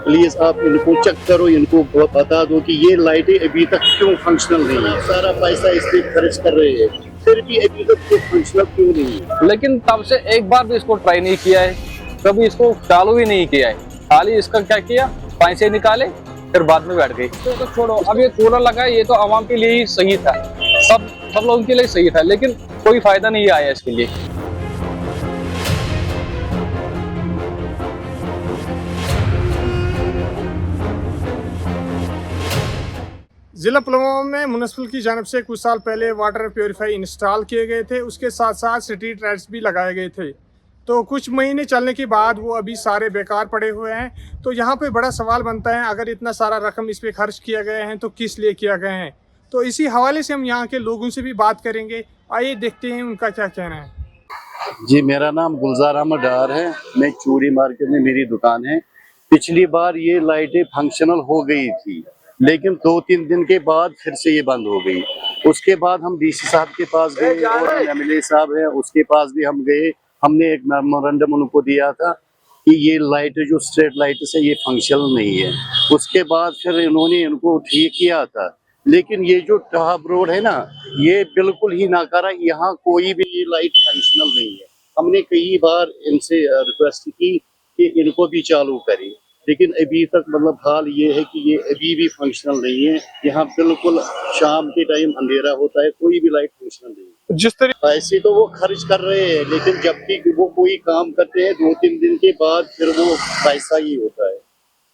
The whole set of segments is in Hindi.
प्लीज आप इनको चेक करो, इनको बता दो कि ये लाइटें अभी तक क्यों फंक्शनल नहीं है। सारा पैसा इस पे खर्च कर रहे हैं, फिर भी अभी तक ये फंक्शनल क्यों नहीं है। लेकिन तब से एक बार भी इसको ट्राई नहीं किया है, कभी इसको चालू ही नहीं किया है। खाली इसका क्या किया, पैसे निकाले फिर बाद में बैठ गए। तो छोड़ो, अब ये कूलर लगा है, ये तो आवाम के लिए ही सही था, सब लोगों के लिए सही था, लेकिन कोई फायदा नहीं आया इसके लिए। जिला पुलवामा में म्युनिसिपल की जानिब से कुछ साल पहले वाटर प्योरीफायर इंस्टॉल किए गए थे, उसके साथ साथ स्ट्रीट लाइट्स भी लगाए गए थे। तो कुछ महीने चलने के बाद वो अभी सारे बेकार पड़े हुए हैं। तो यहाँ पे बड़ा सवाल बनता है, अगर इतना सारा रकम इस पे खर्च किया गया है तो किस लिए किया गया है। तो इसी हवाले से हम यहाँ के लोगों से भी बात करेंगे, आइए देखते हैं उनका क्या कहना है। जी, मेरा नाम गुलजार अहमद डार है, मैं चूड़ी मार्केट में मेरी दुकान है। पिछली बार ये लाइटें फंक्शनल हो गई थी, लेकिन 2-3 दिन के बाद फिर से ये बंद हो गई। उसके बाद हम डीसी साहब के पास गए और एमएलए साहब है उसके पास भी हम गए। हमने एक मेमोरेंडम उनको दिया था कि ये लाइट जो स्ट्रीट लाइट से ये फंक्शनल नहीं है। उसके बाद फिर इन्होंने इनको ठीक किया था, लेकिन ये जो टॉप रोड है ना, ये बिल्कुल ही नाकारा, यहाँ कोई भी ये लाइट फंक्शनल नहीं है। हमने कई बार इनसे रिक्वेस्ट की कि इनको भी चालू करें, लेकिन अभी तक मतलब हाल ये है कि ये अभी भी फंक्शनल नहीं है। यहाँ बिल्कुल शाम के टाइम अंधेरा होता है, कोई भी लाइट फंक्शनल नहीं है। जिस तरह पैसे तो वो खर्च कर रहे हैं, लेकिन जब भी वो कोई काम करते हैं 2-3 दिन के बाद फिर वो पैसा ही होता है।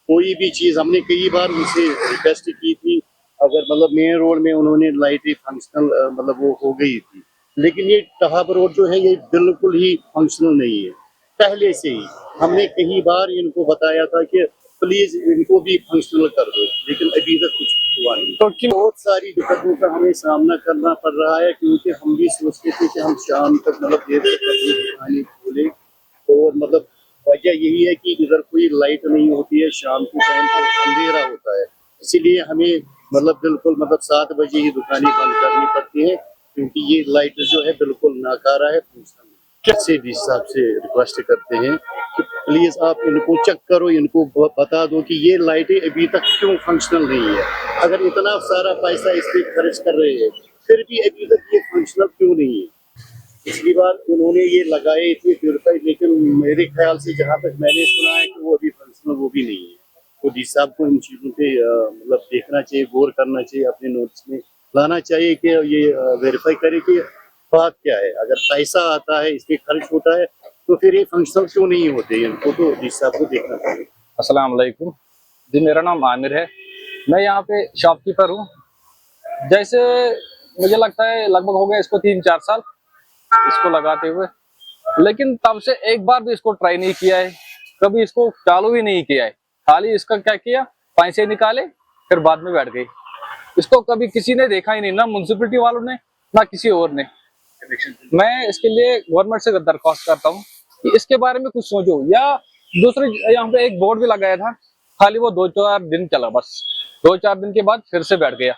कोई भी चीज हमने कई बार उनसे रिक्वेस्ट की थी, अगर मतलब मेन रोड में उन्होंने लाइटें फंक्शनल मतलब वो हो गई थी, लेकिन ये टहाब रोड जो है ये बिल्कुल ही फंक्शनल नहीं है। पहले से ही हमने कई बार इनको बताया था कि प्लीज इनको भी फंक्शनल कर दो, लेकिन अभी तक कुछ हुआ नहीं। तो बहुत सारी दिक्कतों का हमें सामना करना पड़ रहा है, क्योंकि हम भी सोचते थे कि हम शाम तक मतलब देर तक अपनी दुकानें खोलें, और मतलब वजह यही है कि इधर कोई लाइट नहीं होती है, शाम के टाइम पर अंधेरा होता है। इसीलिए हमें मतलब बिल्कुल मतलब 7 बजे ही दुकानें बंद करनी पड़ती है, क्योंकि ये लाइट जो है बिल्कुल नाकारा है। कैसे डी साहब से रिक्वेस्ट करते हैं कि प्लीज आप इनको चेक करो, इनको बता दो कि ये लाइटें अभी तक क्यों फंक्शनल नहीं है। अगर इतना सारा पैसा इस पे खर्च कर रहे हैं, फिर भी अभी तक ये फंक्शनल क्यों नहीं है। पिछली बार उन्होंने ये लगाए थे प्योरीफायर, लेकिन मेरे ख्याल से जहाँ तक मैंने सुना है कि वो अभी फंक्शनल वो भी नहीं है। तो डी साहब को इन चीज़ों पे मतलब देखना चाहिए, गौर करना चाहिए, अपने नोट्स में लाना चाहिए कि ये वेरीफाई करे कि बात क्या है। अगर पैसा आता है, इस पे खर्च होता है, तो फिर ये फंक्शनल क्यों नहीं होते, इनको तो डी साहब को देखना चाहिए। अस्सलाम वालेकुम जी, मेरा नाम आमिर है, मैं यहाँ पे शॉपकीपर हूँ। जैसे मुझे लगता है लगभग हो गया इसको 3-4 साल इसको लगाते हुए, लेकिन तब से एक बार भी इसको ट्राई नहीं किया है, कभी इसको चालू ही नहीं किया है। खाली इसका क्या किया, पैसे निकाले फिर बाद में बैठ गए। इसको कभी किसी ने देखा ही नहीं, ना म्युनिसिपैलिटी वालों ने ना किसी और ने। मैं इसके लिए गवर्नमेंट से दरख्वास्त करता हूँ कि इसके बारे में कुछ सोचो, या दूसरे यहाँ पे एक बोर्ड भी लगाया था, खाली वो 2-4 दिन चला, बस 2-4 दिन के बाद फिर से बैठ गया।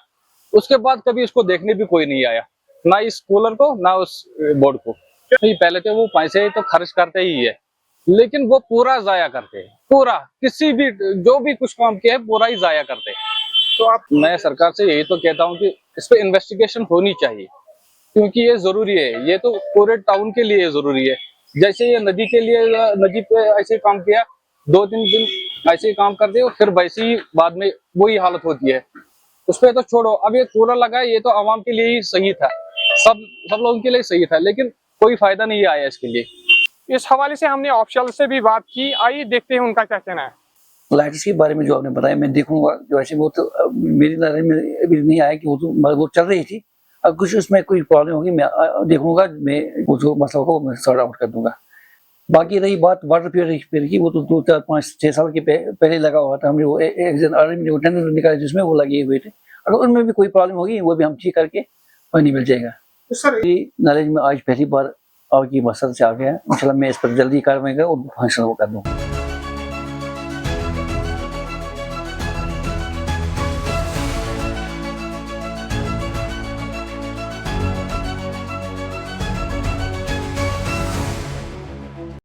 उसके बाद कभी इसको देखने भी कोई नहीं आया, ना इस कूलर को ना उस बोर्ड को। नहीं, पहले तो वो पैसे तो खर्च करते ही है, लेकिन वो पूरा जाया करते हैं, पूरा किसी भी जो भी कुछ काम किया है पूरा ही जाया करते हैं। तो आप मैं सरकार से यही तो कहता हूँ कि इस पे इन्वेस्टिगेशन होनी चाहिए, क्योंकि ये जरूरी है, ये तो पूरे टाउन के लिए जरूरी है। जैसे ये नदी के लिए, नदी पे ऐसे काम किया, 2-3 दिन ऐसे ही काम करते हो, फिर वैसे ही बाद में वही हालत होती है। उस पर तो छोड़ो, अब ये कूलर लगा है, ये तो आवाम के लिए ही सही था, सब लोगों के लिए सही था, लेकिन कोई फायदा नहीं आया इसके लिए। इस हवाले से हमने ऑफिशियल से भी बात की, आइए देखते हैं उनका क्या कहना है। लाइट्स के बारे में जो आपने बताया, मैं देखूंगा। जो ऐसे वो तो मेरी नजर में अभी नहीं आया कि वो चल रही थी। अब कुछ उसमें कोई प्रॉब्लम होगी, मैं देखूंगा, मैं वो जो मसला को मैं सॉर्ट आउट कर दूंगा। बाकी रही बात वाटर प्योरीफायर की, वो तो 2-4-5-6 साल के पहले लगा हुआ था। हमने वो एक टेंडर निकाले जिसमें वो लगे हुए थे। अगर उनमें भी कोई प्रॉब्लम होगी वो भी हम ठीक करके पानी मिल जाएगा। सर नॉलेज में आज पहली बार आपकी मसला से आ गया, इंशाल्लाह मैं इस पर जल्दी कार्रवाई कर और फंक्शन कर दूँ।